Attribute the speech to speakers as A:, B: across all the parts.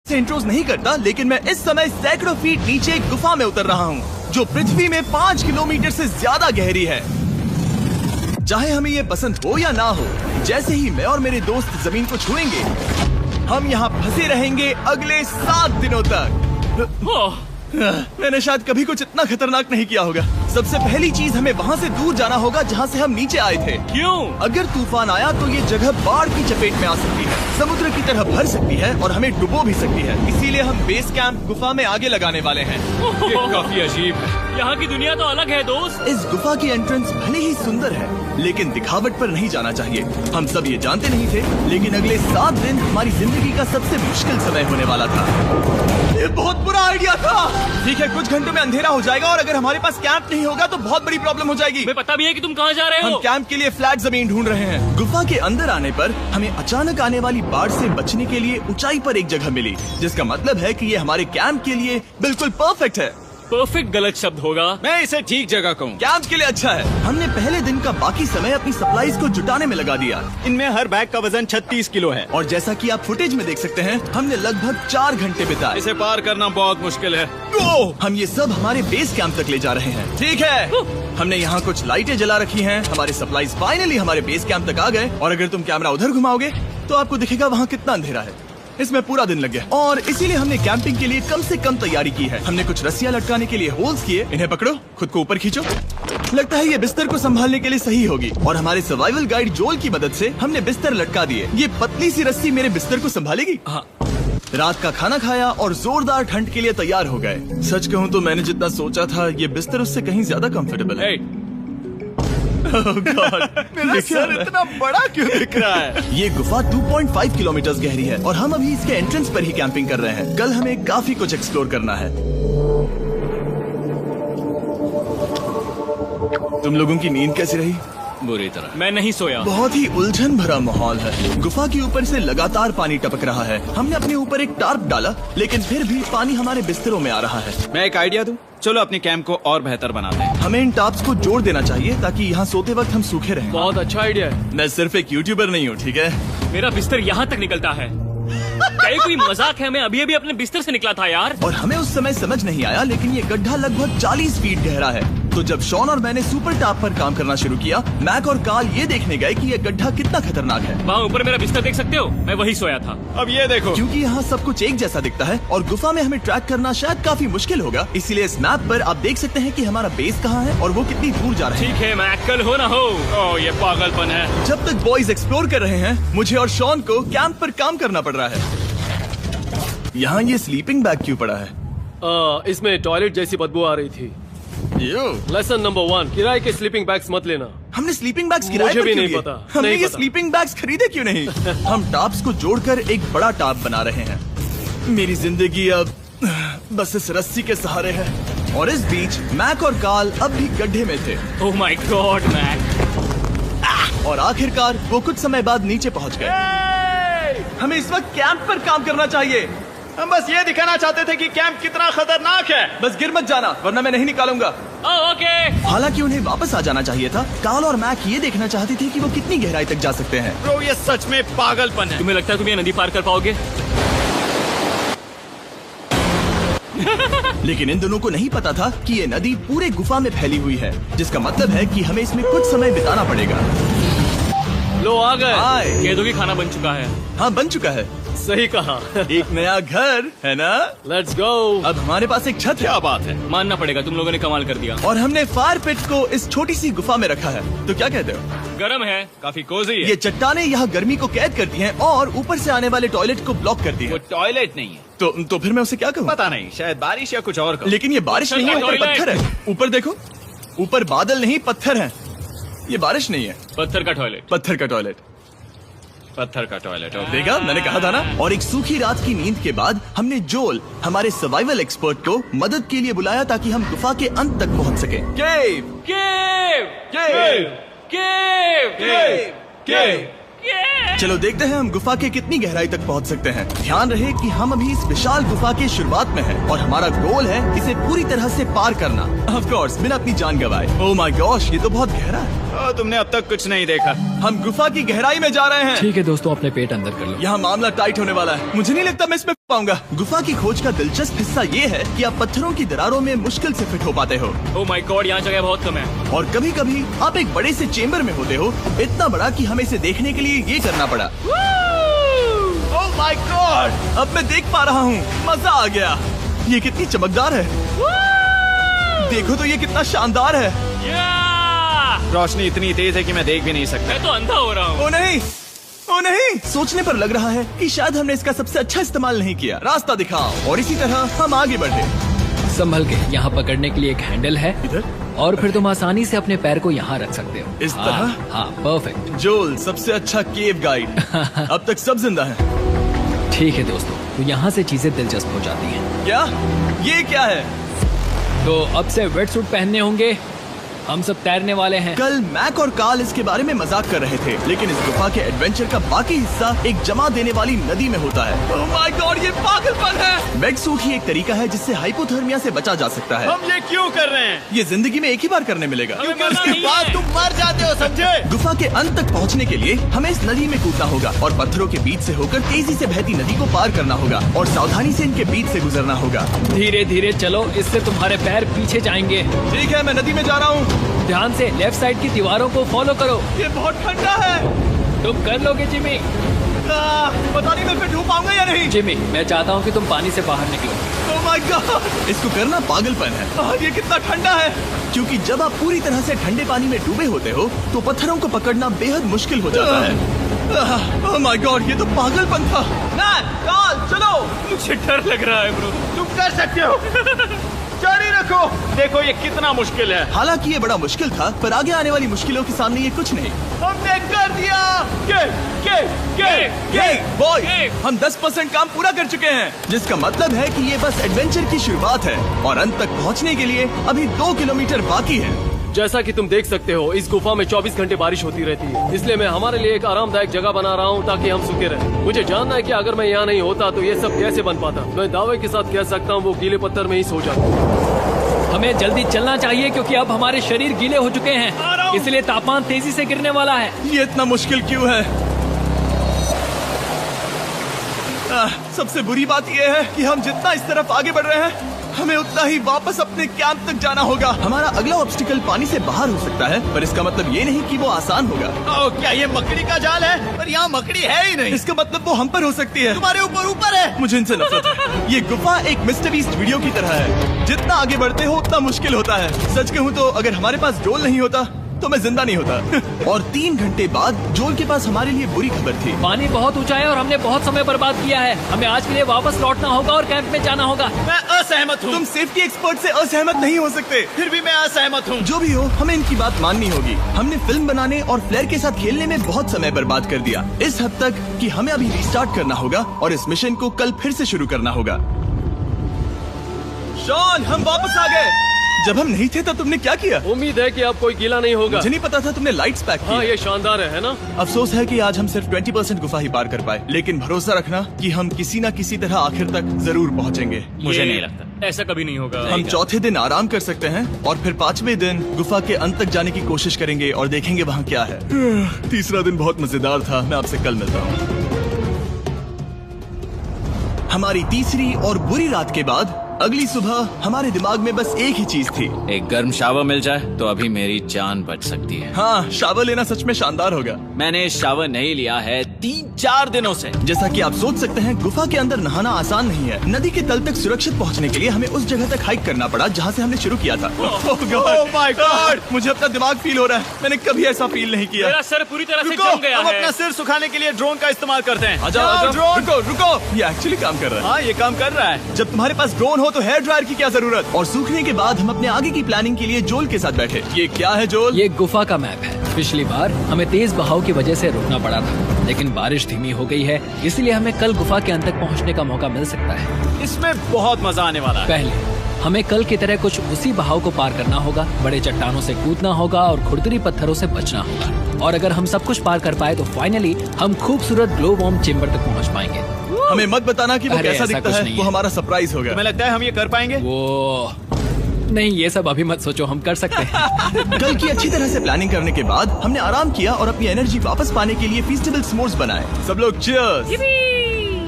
A: से इंट्रोज नहीं करता, लेकिन मैं इस समय सैकड़ों फीट नीचे एक गुफा में उतर रहा हूँ जो पृथ्वी में 5 किलोमीटर से ज्यादा गहरी है। चाहे हमें ये पसंद हो या ना हो, जैसे ही मैं और मेरे दोस्त जमीन को छुएंगे, हम यहाँ फंसे रहेंगे अगले 7 दिनों तक। मैंने शायद कभी कुछ इतना खतरनाक नहीं किया होगा। सबसे पहली चीज, हमें वहाँ से दूर जाना होगा जहाँ से हम नीचे आए थे।
B: क्यों?
A: अगर तूफान आया तो ये जगह बाढ़ की चपेट में आ सकती है, समुद्र की तरह भर सकती है और हमें डुबो भी सकती है। इसीलिए हम बेस कैंप गुफा में आगे लगाने वाले हैं।
B: ये काफी अजीब है। यहाँ की दुनिया तो अलग है दोस्त।
A: इस गुफा की एंट्रेंस भले ही सुंदर है, लेकिन दिखावट पर नहीं जाना चाहिए। हम सब ये जानते नहीं थे, लेकिन अगले 7 दिन हमारी जिंदगी का सबसे मुश्किल समय होने वाला था। ये बहुत बुरा आइडिया था। ठीक है, कुछ घंटों में अंधेरा हो जाएगा और अगर हमारे पास कैंप नहीं होगा तो बहुत बड़ी प्रॉब्लम हो जाएगी।
B: हमें पता भी है कि तुम कहाँ जा रहे हो।
A: हम कैंप के लिए फ्लैट जमीन ढूंढ रहे हैं। गुफा के अंदर आने पर हमें अचानक आने वाली बाढ़ से बचने के लिए ऊंचाई पर एक जगह मिली, जिसका मतलब है कि ये हमारे कैंप के लिए बिल्कुल परफेक्ट है।
B: परफेक्ट गलत शब्द होगा।
C: मैं इसे ठीक जगह कहूँ।
A: कैंप के लिए अच्छा है। हमने पहले दिन का बाकी समय अपनी सप्लाईज को जुटाने में लगा दिया।
C: इनमें हर बैग का वजन 36 किलो है
A: और जैसा कि आप फुटेज में देख सकते हैं, हमने लगभग 4 घंटे बिताए।
C: इसे पार करना बहुत मुश्किल है।
A: हम ये सब हमारे बेस कैंप तक ले जा रहे हैं। ठीक है, हमने यहाँ कुछ लाइटें जला रखी हैं। हमारे सप्लाईज फाइनली हमारे बेस कैंप तक आ गए और अगर तुम कैमरा उधर घुमाओगे तो आपको दिखेगा वहाँ कितना अंधेरा है। इसमें पूरा दिन लग गया और इसीलिए हमने कैंपिंग के लिए कम से कम तैयारी की है। हमने कुछ रस्सियां लटकाने के लिए होल्स किए। इन्हें पकड़ो, खुद को ऊपर खींचो। लगता है ये बिस्तर को संभालने के लिए सही होगी और हमारे सर्वाइवल गाइड जोल की मदद से हमने बिस्तर लटका दिए। ये पतली सी रस्सी मेरे बिस्तर को संभालेगी। हाँ। रात का खाना खाया और जोरदार ठंड के लिए तैयार हो गए। सच कहूँ तो मैंने जितना सोचा था, ये बिस्तर उससे कहीं ज्यादा कंफर्टेबल है। Oh God, मेरा सर इतना बड़ा क्यों दिख रहा है? ये गुफा 2.5 किलोमीटर गहरी है और हम अभी इसके एंट्रेंस पर ही कैंपिंग कर रहे हैं। कल हमें काफी कुछ एक्सप्लोर करना है। तुम लोगों की नींद कैसी रही?
B: बुरी तरह। मैं नहीं सोया।
A: बहुत ही उलझन भरा माहौल है। गुफा के ऊपर से लगातार पानी टपक रहा है। हमने अपने ऊपर एक टार्प डाला, लेकिन फिर भी पानी हमारे बिस्तरों में आ रहा है।
C: मैं एक आइडिया दूं? चलो अपने कैंप को और बेहतर बनाते हैं।
A: हमें इन टार्प्स को जोड़ देना चाहिए ताकि यहाँ सोते वक्त हम सूखे रहें।
B: बहुत अच्छा आइडिया है।
A: मैं सिर्फ एक यूट्यूबर नहीं हूँ, ठीक है?
B: मेरा बिस्तर यहाँ तक निकलता है। क्या कोई मजाक है? मैं अभी अभी अपने बिस्तर से निकला था यार।
A: और हमें उस समय समझ नहीं आया, लेकिन ये गड्ढा लगभग 40 फीट गहरा है। तो जब शॉन और मैंने सुपर टॉप पर काम करना शुरू किया, मैक और कार्ल ये देखने गए कि ये गड्ढा कितना खतरनाक है।
B: वहाँ ऊपर मेरा बिस्तर देख सकते हो? मैं वही सोया था।
C: अब ये देखो।
A: क्योंकि यहाँ सब कुछ एक जैसा दिखता है और गुफा में हमें ट्रैक करना शायद काफी मुश्किल होगा, इसीलिए इस मैप पर आप देख सकते हैं कि हमारा बेस कहाँ है और वो कितनी दूर जा रहे हैं।
B: ठीक है, मैक कल हो ना हो। ओह, ये पागलपन है।
A: जब तक बॉयज एक्सप्लोर कर रहे हैं, मुझे और शॉन को कैंप पर काम करना पड़ रहा है। यहाँ ये स्लीपिंग बैग क्यों पड़ा है?
D: इसमें टॉयलेट जैसी बदबू आ रही थी। लेसन नंबर 1, किराए के स्लीपिंग बैग्स मत लेना।
A: हमने स्लीपिंग बैग्स किराए
D: मुझे
A: पर
D: भी
A: क्यों
D: नहीं
A: लिए?
D: पता।
A: हमने
D: नहीं
A: ये
D: पता।
A: स्लीपिंग बैग्स खरीदे क्यों नहीं? हम टॉप्स को जोड़कर एक बड़ा टॉप बना रहे हैं। मेरी जिंदगी अब बस इस रस्सी के सहारे है। और इस बीच मैक और कार्ल अब भी गड्ढे में थे।
B: Oh my God Mac.
A: और आखिरकार वो कुछ समय बाद नीचे पहुंच गए। हमें इस वक्त कैंप पर काम करना चाहिए।
C: हम बस ये दिखाना चाहते थे कि कैंप कितना खतरनाक है।
A: बस गिर मत जाना, वरना मैं नहीं निकालूंगा।
B: ओके।
A: हालांकि उन्हें वापस आ जाना चाहिए था। कार्ल और मैक ये देखना चाहते थे कि वो कितनी गहराई तक जा सकते हैं।
C: ब्रो, ये सच में पागलपन है।
B: तुम्हें लगता है तुम ये नदी पार कर पाओगे?
A: लेकिन इन दोनों को नहीं पता था कि ये नदी पूरे गुफा में फैली हुई है, जिसका मतलब है कि हमें इसमें कुछ समय बिताना पड़ेगा।
D: लो आ गए।
B: केदो की खाना बन चुका है।
A: हाँ, बन चुका है।
D: सही कहा।
A: एक नया घर है ना?
D: Let's go.
A: अब हमारे पास एक छत है।
C: क्या बात है।
B: मानना पड़ेगा, तुम लोगों ने कमाल कर दिया।
A: और हमने फायर पिट को इस छोटी सी गुफा में रखा है। तो क्या कहते हो?
B: गरम है।
C: काफी कोजी है।
A: ये चट्टानें यहाँ गर्मी को कैद करती हैं और ऊपर से आने वाले टॉयलेट को ब्लॉक करती
C: वो
A: हैं।
C: टॉयलेट नहीं है।
A: तो फिर मैं उसे क्या कहूँ?
C: पता नहीं, शायद बारिश या कुछ और।
A: लेकिन ये बारिश नहीं है, ऊपर
B: टॉयलेट।
A: पत्थर है। ऊपर देखो, ऊपर बादल नहीं पत्थर है। ये बारिश नहीं है,
B: पत्थर का टॉयलेट।
A: पत्थर का टॉयलेट।
C: पत्थर का टॉयलेट।
A: देखा, मैंने कहा था ना। और एक सूखी रात की नींद के बाद हमने जोल, हमारे सर्वाइवल एक्सपर्ट को मदद के लिए बुलाया ताकि हम गुफा के अंत तक पहुंच सके। केव,
B: केव,
A: केव,
B: केव,
A: केव, केव।
B: केव।
A: चलो देखते हैं हम गुफा के कितनी गहराई तक पहुंच सकते हैं। ध्यान रहे कि हम अभी इस विशाल गुफा के शुरुआत में हैं और हमारा गोल है इसे पूरी तरह से पार करना। ऑफ कोर्स, बिना अपनी जान गंवाए। ओह माय गॉश, ये तो बहुत गहरा है।
C: तुमने अब तक कुछ नहीं देखा।
A: हम गुफा की गहराई में जा रहे हैं।
D: ठीक है दोस्तों, अपने पेट अंदर कर लो।
A: यहाँ मामला टाइट होने वाला है। मुझे नहीं लगता मैं इसमें पाऊंगा। गुफा की खोज का दिलचस्प हिस्सा ये है कि आप पत्थरों की दरारों में मुश्किल से फिट हो पाते हो।
B: ओह माय गॉड, यहाँ जगह बहुत कम है।
A: और कभी कभी आप एक बड़े से चेम्बर में होते हो, इतना बड़ा कि हमें इसे देखने के लिए ये करना पड़ा। ओह माय गॉड, अब मैं देख पा रहा हूँ, मजा आ गया। ये कितनी चमकदार है, देखो तो ये कितना शानदार है।
C: रोशनी इतनी तेज है कि मैं देख भी नहीं सकता।
B: मैं तो अंधा हो रहा हूँ।
A: ओ नहीं, ओ नहीं, सोचने पर लग रहा है कि शायद हमने इसका सबसे अच्छा इस्तेमाल नहीं किया। रास्ता दिखाओ। और इसी तरह हम आगे बढ़े।
E: संभल के, यहाँ पकड़ने के लिए एक हैंडल है
A: इधर
E: और फिर तुम आसानी से अपने पैर को यहाँ रख सकते हो।
A: इस तरह?
E: हाँ, परफेक्ट।
A: जोल सबसे अच्छा केव गाइड। अब तक सब जिंदा हैं।
E: ठीक है दोस्तों, तो यहाँ से चीजें दिलचस्प हो जाती हैं।
A: क्या ये क्या है?
E: तो अब से वेट सूट पहनने होंगे, हम सब तैरने वाले हैं।
A: कल मैक और कार्ल इसके बारे में मजाक कर रहे थे, लेकिन इस गुफा के एडवेंचर का बाकी हिस्सा एक जमा देने वाली नदी में होता है। ओह माय गॉड, ये पागलपन है। वेट सूट ही एक तरीका है जिससे हाइपोथर्मिया से बचा जा सकता है।
C: हम ये क्यों कर रहे हैं?
A: ये जिंदगी में एक ही बार करने मिलेगा,
B: हमें
C: क्योंकि
B: मरना
C: उसके
B: नहीं
C: बाद
B: है।
C: तुम मर जाते हो, समझे?
A: गुफा के अंत तक पहुंचने के लिए हमें इस नदी में कूदना होगा और पत्थरों के बीच से होकर तेजी से बहती नदी को पार करना होगा और सावधानी से इनके बीच से गुजरना होगा।
E: धीरे धीरे चलो, इससे तुम्हारे पैर पीछे जाएंगे।
A: ठीक है, मैं नदी में जा रहा हूँ।
E: ध्यान से लेफ्ट साइड की दीवारों को फॉलो करो।
A: ये बहुत ठंडा है।
E: तुम कर लोगे जिमी।
A: पता नहीं मैं फिट हो पाऊंगा या नहीं।
E: जिमी, मैं चाहता हूँ कि तुम पानी से बाहर निकलो।
A: ओह माय गॉड, इसको करना पागलपन है। ये कितना ठंडा है, क्योंकि जब आप पूरी तरह से ठंडे पानी में डूबे होते हो तो पत्थरों को पकड़ना बेहद मुश्किल हो जाता है। ओह माय गॉड, ये तो पागलपन था। चलो,
B: मुझे डर लग रहा है ब्रो।
C: तुम कर सकते हो। जारी रखो। देखो ये कितना मुश्किल है।
A: हालांकि ये बड़ा मुश्किल था, पर आगे आने वाली मुश्किलों के सामने ये कुछ नहीं।
C: हमने कर दिया।
A: बॉय, हम 10% काम पूरा कर चुके हैं, जिसका मतलब है कि ये बस एडवेंचर की शुरुआत है और अंत तक पहुंचने के लिए अभी 2 किलोमीटर बाकी है।
D: जैसा कि तुम देख सकते हो, इस गुफा में 24 घंटे बारिश होती रहती है, इसलिए मैं हमारे लिए एक आरामदायक जगह बना रहा हूँ ताकि हम सूखे रहें। मुझे जानना है कि अगर मैं यहाँ नहीं होता तो ये सब कैसे बन पाता। मैं दावे के साथ कह सकता हूँ वो गीले पत्थर में ही सो जाता।
E: हमें जल्दी चलना चाहिए क्योंकि अब हमारे शरीर गीले हो चुके हैं, इसलिए तापमान तेजी से गिरने वाला है।
A: ये इतना मुश्किल क्यों है? सबसे बुरी बात यह है कि हम जितना इस तरफ आगे बढ़ रहे हैं, हमें उतना ही वापस अपने कैंप तक जाना होगा। हमारा अगला ऑब्स्टिकल पानी से बाहर हो सकता है, पर इसका मतलब ये नहीं कि वो आसान होगा।
C: ओह, क्या ये मकड़ी का जाल है? पर यहाँ मकड़ी है ही नहीं।
A: इसका मतलब वो हम पर हो सकती है।
C: तुम्हारे ऊपर है।
A: मुझे इनसे नफरत है। ये गुफा एक मिस्टर बीस्ट वीडियो की तरह है, जितना आगे बढ़ते हो उतना मुश्किल होता है। सच कहूँ तो अगर हमारे पास जोल नहीं होता तो मैं जिंदा नहीं होता। और 3 घंटे बाद जोल के पास हमारे लिए बुरी खबर थी।
E: पानी बहुत ऊंचा है और हमने बहुत समय बर्बाद किया है। हमें आज के लिए वापस लौटना होगा और कैंप में जाना होगा।
C: मैं असहमत हूँ।
A: तुम सेफ्टी एक्सपर्ट से असहमत नहीं हो सकते।
C: फिर भी मैं असहमत हूँ।
A: जो भी हो, हमें इनकी बात माननी होगी। हमने फिल्म बनाने और फ्लेयर के साथ खेलने में बहुत समय बर्बाद कर दिया, इस हद तक कि हमें अभी रिस्टार्ट करना होगा और इस मिशन को कल फिर से शुरू करना होगा। शॉन, हम वापस आ गए। जब हम नहीं थे तब तुमने क्या किया?
D: उम्मीद है कि अब कोई गीला नहीं होगा।
A: मुझे नहीं पता था तुमने लाइट्स पैक की।
D: हाँ, ये शानदार है ना?
A: अफसोस है कि आज हम सिर्फ 20% गुफा ही पार कर पाए, लेकिन भरोसा रखना कि हम किसी न किसी तरह आखिर तक जरूर पहुंचेंगे।
B: मुझे नहीं लगता ऐसा कभी नहीं होगा।
A: हम चौथे दिन आराम कर सकते हैं और फिर 5वें दिन गुफा के अंत तक जाने की कोशिश करेंगे और देखेंगे वहाँ क्या है। तीसरा दिन बहुत मजेदार था। मैं आपसे कल मिलता हूँ। हमारी तीसरी और बुरी रात के बाद अगली सुबह हमारे दिमाग में बस एक ही चीज थी।
F: एक गर्म शावर मिल जाए तो अभी मेरी जान बच सकती है।
A: हाँ, शावर लेना सच में शानदार होगा।
F: मैंने शावर नहीं लिया है 3-4 दिनों से।
A: जैसा कि आप सोच सकते हैं, गुफा के अंदर नहाना आसान नहीं है। नदी के तल तक सुरक्षित पहुंचने के लिए हमें उस जगह तक हाइक करना पड़ा जहां से हमने शुरू किया था।
C: Oh my God!
A: मुझे अपना दिमाग फील हो रहा है। मैंने कभी ऐसा फील नहीं किया।
B: मेरा सर पूरी तरह से
C: रुको,
B: जम गया
C: हम
B: है।
C: अपना सिर सुखाने के लिए ड्रोन का इस्तेमाल करते हैं।
A: आजाओ,
C: ड्रोन।
A: रुको रुको, ये एक्चुअली काम कर रहा है।
C: हाँ, ये काम कर रहा है।
A: जब तुम्हारे पास ड्रोन हो तो हेयर ड्रायर की क्या जरूरत। और सूखने के बाद हम अपने आगे की प्लानिंग के लिए जोल के साथ बैठे। ये क्या है जोल?
E: ये गुफा का मैप है। पिछली बार हमें तेज बहाव की वजह से रुकना पड़ा था, लेकिन बारिश धीमी हो गई है, इसलिए हमें कल गुफा के अंत तक पहुंचने का मौका मिल सकता है।
C: इसमें बहुत मजा आने वाला है।
E: पहले हमें कल की तरह कुछ उसी बहाव को पार करना होगा, बड़े चट्टानों से कूदना होगा और खुरदरी पत्थरों से बचना होगा। और अगर हम सब कुछ पार कर पाए तो फाइनली हम खूबसूरत ग्लो वॉर्म चेम्बर तक पहुंच पाएंगे।
A: हमें मत बताना कि वो
E: अरे,
A: कैसा
E: ऐसा
A: दिखता
E: कुछ
A: है।
E: नहीं
A: वो
E: है।
A: हमारा सरप्राइज होगा।
C: तुम्हें लगता है हम ये कर पाएंगे?
E: वो नहीं, ये सब अभी मत सोचो, हम कर सकते हैं।
A: कल की अच्छी तरह से प्लानिंग करने के बाद हमने आराम किया और अपनी एनर्जी वापस पाने के लिए फीस्टेबल स्मोर्स बनाए। सब लोग चीयर्स।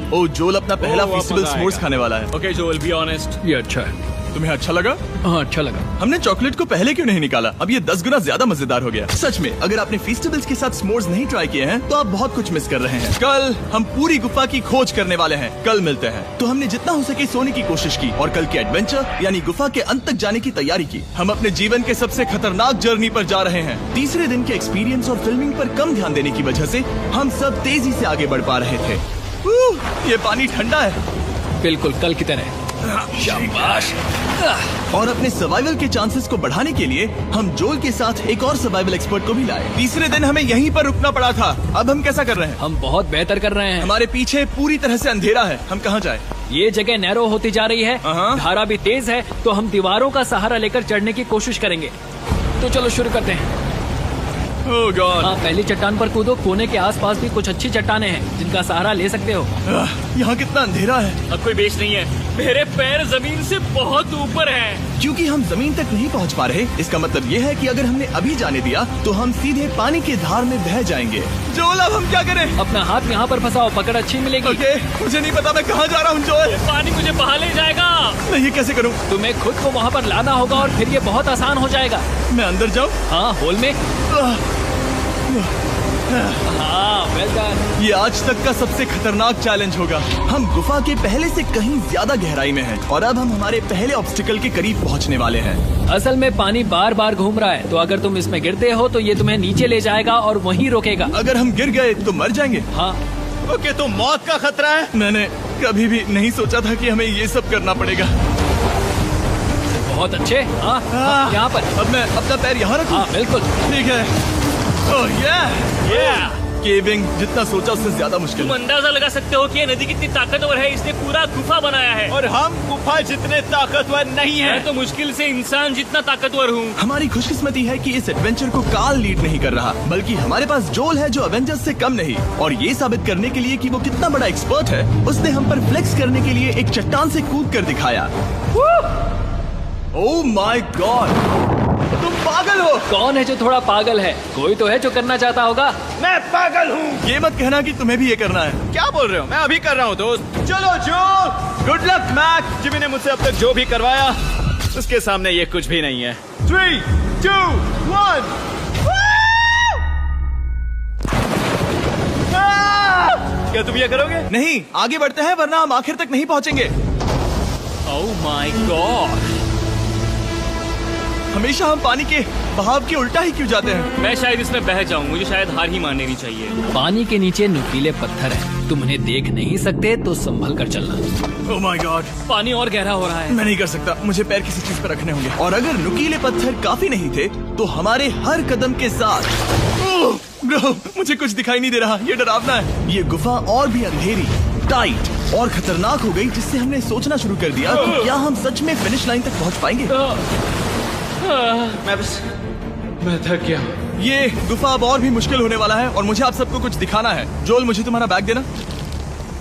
A: ओ जोल अपना पहला
B: अब
A: फेस्टिवल
B: मजा
A: स्मोर्स
B: आएगा।
A: खाने वाला है।
B: Okay Joel, be honest.
E: ये अच्छा है।
A: तुम्हें अच्छा लगा?
E: हाँ अच्छा लगा।
A: हमने चॉकलेट को पहले क्यों नहीं निकाला? अब ये 10 गुना ज्यादा मजेदार हो गया। सच में अगर आपने फेस्टिवल्स के साथ s'mores नहीं ट्राई किए हैं तो आप बहुत कुछ मिस कर रहे हैं। कल हम पूरी गुफा की खोज करने वाले हैं। कल मिलते हैं। तो हमने जितना हो सके सोने की कोशिश की और कल के एडवेंचर यानी गुफा के अंत तक जाने की तैयारी की। हम अपने जीवन के सबसे खतरनाक जर्नी पर जा रहे हैं। तीसरे दिन के एक्सपीरियंस और फिल्मिंग पर कम ध्यान देने की वजह से हम सब तेजी से आगे बढ़ पा रहे थे। ये पानी ठंडा है।
E: बिल्कुल कल की तरह। शाबाश।
A: और अपने सर्वाइवल के चांसेस को बढ़ाने के लिए हम जोल के साथ एक और सर्वाइवल एक्सपर्ट को भी लाए। तीसरे दिन हमें यहीं पर रुकना पड़ा था। अब हम कैसा कर रहे हैं?
E: हम बहुत बेहतर कर रहे हैं।
A: हमारे पीछे पूरी तरह से अंधेरा है। हम कहाँ जाए?
E: ये जगह नैरो होती जा रही है,
A: हाँ।
E: धारा भी तेज है, तो हम दीवारों का सहारा लेकर चढ़ने की कोशिश करेंगे। तो चलो शुरू करते हैं।
A: ओह गॉड।
E: हाँ, पहली चट्टान पर कूदो। कोने के आसपास भी कुछ अच्छी चट्टानें हैं जिनका सहारा ले सकते हो।
A: यहाँ कितना अंधेरा है।
B: अब कोई बेस नहीं है। मेरे पैर जमीन से बहुत ऊपर हैं।
A: क्योंकि हम जमीन तक नहीं पहुँच पा रहे, इसका मतलब ये है कि अगर हमने अभी जाने दिया तो हम सीधे पानी की धार में बह जाएंगे। जोल अब हम क्या करें?
E: अपना हाथ यहाँ पर फंसाओ, पकड़ अच्छी मिलेगी।
A: ओके, मुझे नहीं पता मैं कहाँ जा रहा हूँ जोल।
B: पानी मुझे बहा ले जाएगा।
A: मैं ये कैसे करूँ?
E: तुम्हें खुद को वहाँ पर लाना होगा और फिर ये बहुत आसान हो जाएगा।
A: मैं अंदर जाऊँ?
E: हाँ, होल में। हाँ, वेल डन।
A: ये आज तक का सबसे खतरनाक चैलेंज होगा। हम गुफा के पहले से कहीं ज्यादा गहराई में हैं और अब हम हमारे पहले ऑब्स्टिकल के करीब पहुंचने वाले हैं।
E: असल में पानी बार बार घूम रहा है, तो अगर तुम इसमें गिरते हो तो ये तुम्हें नीचे ले जाएगा और वहीं रोकेगा।
A: अगर हम गिर गए तो मर जाएंगे।
E: हाँ,
C: ओके, तो मौत का खतरा है।
A: मैंने कभी भी नहीं सोचा था कि हमें ये सब करना पड़ेगा।
E: बहुत अच्छे। हाँ, हाँ, यहाँ पर।
A: अब मैं अपना पैर यहाँ रखूं?
E: हाँ, बिल्कुल।
A: ठीक है। ओह
B: Yeah!
A: केविंग जितना सोचा उससे ज्यादा मुश्किल
B: तुम
A: है।
B: अंदाजा लगा सकते हो कि ये नदी कितनी ताकतवर है। इसने पूरा गुफा बनाया है।
C: और हम गुफा जितने ताकतवर नहीं
B: मैं
C: है।
B: तो मुश्किल से इंसान जितना ताकतवर हूँ।
A: हमारी खुशकिस्मती है कि इस एडवेंचर को काल लीड नहीं कर रहा, बल्कि हमारे पास जोल है जो एवेंजर्स से कम नहीं। और ये साबित करने के लिए कि वो कितना बड़ा एक्सपर्ट है, उसने हम पर फ्लेक्स करने के लिए एक चट्टान से कूद कर दिखाया। ओह माय गॉड, तुम पागल हो।
E: कौन है जो थोड़ा पागल है? कोई तो है जो करना चाहता होगा।
C: मैं पागल हूँ।
A: ये मत कहना कि तुम्हें भी ये करना है।
C: क्या बोल रहे हो? मैं अभी कर रहा हूँ दोस्त। चलो जो, गुड लक मैक। जिमी ने मुझसे अब तक जो भी करवाया उसके सामने ये कुछ भी नहीं है। 3, 2, 1। क्या तुम ये करोगे?
A: नहीं, आगे बढ़ते हैं वरना हम आखिर तक नहीं पहुंचेंगे।
B: ओह माय गॉड।
A: हमेशा हम पानी के बहाव के उल्टा ही क्यों जाते हैं?
B: मैं शायद इसमें बह जाऊं। मुझे शायद हार ही मान लेनी चाहिए।
E: पानी के नीचे नुकीले पत्थर हैं। तुम उन्हें देख नहीं सकते तो संभल कर चलना।
A: ओह माय गॉड,
B: पानी और गहरा हो रहा है।
A: मैं नहीं कर सकता। मुझे पैर किसी चीज पर रखने होंगे। और अगर नुकीले पत्थर काफी नहीं थे तो हमारे हर कदम के साथ ब्रो, मुझे कुछ दिखाई नहीं दे रहा। ये डरावना है। ये गुफा और भी अंधेरी, टाइट और खतरनाक हो गई, जिससे हमने सोचना शुरू कर दिया कि क्या हम सच में फिनिश लाइन तक पहुंच पाएंगे।
C: मैं थक गया।
A: ये गुफा अब और भी मुश्किल होने वाला है और मुझे आप सबको कुछ दिखाना है। जोल, मुझे तुम्हारा बैग देना।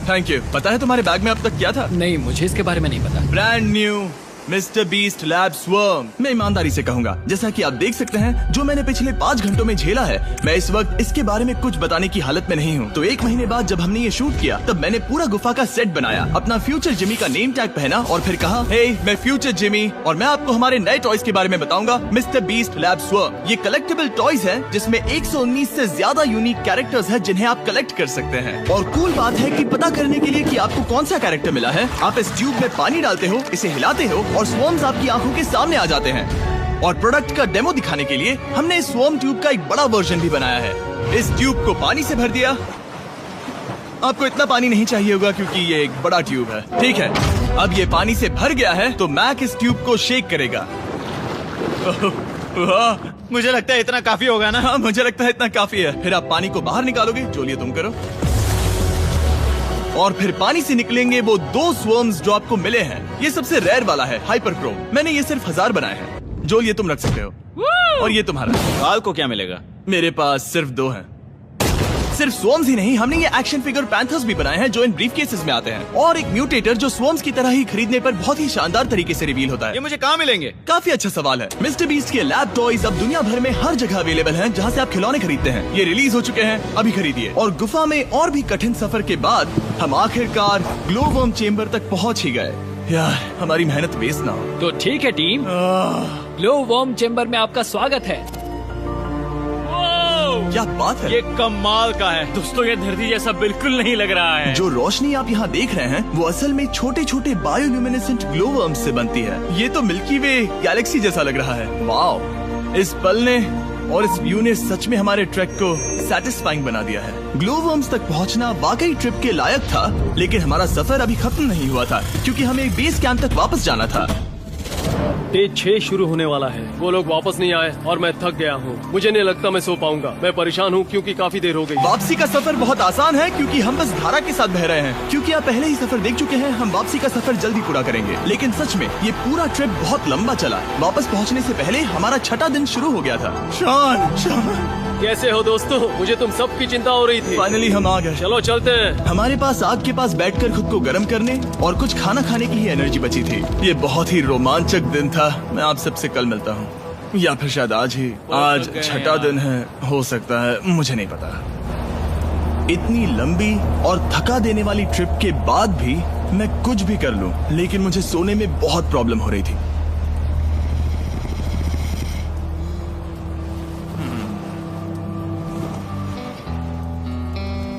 A: Thank you. पता है तुम्हारे बैग में अब तक क्या था?
E: नहीं, मुझे इसके बारे में नहीं पता।
A: Brand new mister beast lab swarm. मैं ईमानदारी से कहूंगा, जैसा कि आप देख सकते हैं, जो मैंने पिछले 5 घंटों में झेला है, मैं इस वक्त इसके बारे में कुछ बताने की हालत में नहीं हूँ। तो 1 महीने बाद जब हमने ये शूट किया, तब मैंने पूरा गुफा का सेट बनाया, अपना फ्यूचर जिमी का नेम टैग पहना और फिर कहा, हे मैं फ्यूचर जिमी और मैं आपको हमारे नए टॉयज के बारे में बताऊंगा, मिस्टर बीस्ट लैब स्वर्म। ये कलेक्टेबल टॉयज है जिसमें 119 से ज्यादा यूनिक कैरेक्टर्स है जिन्हें आप कलेक्ट कर सकते हैं। और कूल बात है कि पता करने के लिए कि आपको कौन सा कैरेक्टर मिला है, आप इस ट्यूब में पानी डालते हो, इसे हिलाते हो और स्वर्म्स आपकी आंखों के सामने आ जाते हैं। और प्रोडक्ट का डेमो दिखाने के लिए हमने इस स्वॉर्म ट्यूब का एक बड़ा वर्जन भी बनाया है। इस ट्यूब को पानी से भर दिया। आपको इतना पानी नहीं चाहिए होगा क्योंकि ये एक बड़ा ट्यूब है। ठीक है, अब ये पानी से भर गया है तो मैक इस ट्यूब को शेक करेगा।
C: मुझे लगता है इतना काफी होगा ना?
A: हाँ, मुझे लगता है इतना काफी है। फिर आप पानी को बाहर निकालोगे। जोलिए तुम करो। और फिर पानी से निकलेंगे वो 2 स्वर्म्स जो आपको मिले हैं। ये सबसे रेयर वाला है, हाइपरक्रोम। मैंने ये सिर्फ 1000 बनाए हैं। जोल, ये तुम रख सकते हो। और ये तुम्हारा।
C: काल को क्या मिलेगा?
A: मेरे पास सिर्फ 2 हैं। सिर्फ स्वॉर्म्स ही नहीं, हमने ये एक्शन फिगर पैंथर्स भी बनाए हैं जो इन ब्रीफ केसेस में आते हैं, और एक म्यूटेटर जो स्वॉर्म्स की तरह ही खरीदने पर बहुत ही शानदार तरीके से रिवील होता
C: ये
A: है।
C: मुझे कहाँ मिलेंगे?
A: काफी अच्छा सवाल है। मिस्टर बीस्ट के लैब टॉयज अब दुनिया भर में हर जगह अवेलेबल हैं जहां से आप खिलौने खरीदते हैं। ये रिलीज हो चुके हैं, अभी खरीदिए। और गुफा में और भी कठिन सफर के बाद हम आखिरकार ग्लोवर्म चेम्बर तक पहुंच ही गए। यार, हमारी मेहनत वेस्ट ना हो।
E: तो ठीक है टीम, ग्लो वॉर्म चेम्बर में आपका स्वागत है।
A: क्या बात है!
C: ये कमाल का है।
B: दोस्तों ये धरती जैसा बिल्कुल नहीं लग रहा है।
A: जो रोशनी आप यहाँ देख रहे हैं वो असल में छोटे छोटे बायोल्यूमिनेसेंट ग्लोवर्म्स से बनती है। ये तो मिल्की वे गैलेक्सी जैसा लग रहा है। वाओ! इस पल ने और इस व्यू ने सच में हमारे ट्रैक को सैटिस्फाइंग बना दिया है। ग्लोवर्म्स तक पहुँचना वाकई ट्रिप के लायक था, लेकिन हमारा सफर अभी खत्म नहीं हुआ था क्योंकि हमें बेस कैंप तक वापस जाना था।
D: डे 6 शुरू होने वाला है। वो लोग वापस नहीं आए और मैं थक गया हूँ। मुझे नहीं लगता मैं सो पाऊंगा। मैं परेशान हूँ क्योंकि काफी देर हो गई।
A: वापसी का सफर बहुत आसान है क्योंकि हम बस धारा के साथ बह रहे हैं। क्योंकि आप पहले ही सफर देख चुके हैं, हम वापसी का सफर जल्दी पूरा करेंगे। लेकिन सच में ये पूरा ट्रिप बहुत लंबा चला। वापस पहुंचने से पहले हमारा 6वां दिन शुरू हो गया था। शान,
D: कैसे हो दोस्तों? मुझे तुम सबकी चिंता हो रही थी।
A: फाइनली हम आ गए।
D: चलो चलते हैं।
A: हमारे पास आग के पास बैठकर खुद को गर्म करने और कुछ खाना खाने की ही एनर्जी बची थी। ये बहुत ही रोमांचक दिन था। मैं आप सबसे कल मिलता हूँ, या फिर शायद आज ही। आज 6वां दिन है, हो सकता है, मुझे नहीं पता। इतनी लंबी और थका देने वाली ट्रिप के बाद भी मैं कुछ भी कर लूं, लेकिन मुझे सोने में बहुत प्रॉब्लम हो रही थी।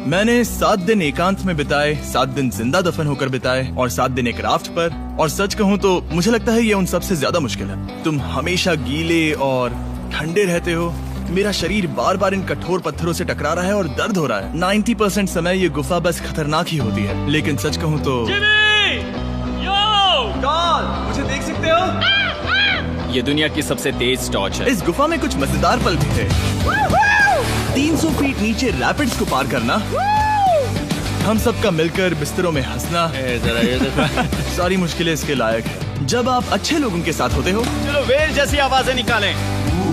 A: मैंने 7 दिन एकांत में बिताए, 7 दिन जिंदा दफन होकर बिताए और 7 दिन एक राफ्ट पर। और सच कहूँ तो मुझे लगता है ये उन सबसे ज्यादा मुश्किल है। तुम हमेशा गीले और ठंडे रहते हो। मेरा शरीर बार बार इन कठोर पत्थरों से टकरा रहा है और दर्द हो रहा है। 90% समय ये गुफा बस खतरनाक ही होती है। लेकिन सच कहूँ तो मुझे देख सकते हो?
F: ये दुनिया की सबसे तेज टॉर्च है।
A: इस गुफा में कुछ मजेदार पल भी थे। 300 फीट नीचे रैपिड्स को पार करना, हम सबका मिलकर बिस्तरों में हंसना, सारी मुश्किलें इसके लायक है जब आप अच्छे लोगों के साथ होते हो।
C: चलो वेल जैसी आवाजें निकालें।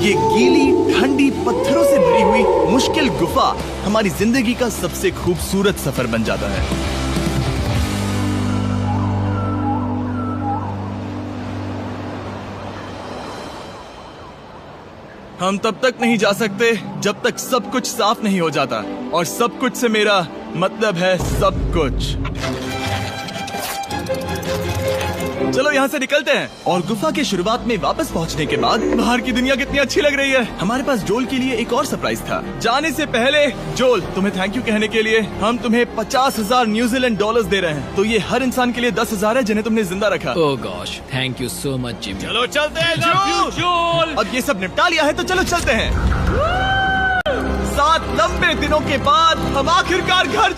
A: ये गीली ठंडी पत्थरों से भरी हुई मुश्किल गुफा हमारी जिंदगी का सबसे खूबसूरत सफर बन जाता है। हम तब तक नहीं जा सकते जब तक सब कुछ साफ नहीं हो जाता, और सब कुछ से मेरा मतलब है सब कुछ। चलो यहाँ से निकलते हैं। और गुफा के शुरुआत में वापस पहुँचने के बाद बाहर की दुनिया कितनी अच्छी लग रही है। हमारे पास जोल के लिए एक और सरप्राइज था। जाने से पहले जोल, तुम्हें थैंक यू कहने के लिए हम तुम्हें 50,000 न्यूजीलैंड डॉलर्स दे रहे हैं। तो ये हर इंसान के लिए 10,000 है जिन्हें तुमने जिंदा रखा।
E: Oh gosh, thank you so much Jimmy.
C: चलो चलते हैं जोल।
A: अब ये सब निपटा लिया है तो चलो चलते हैं। 7 लंबे दिनों के बाद हम आखिरकार घर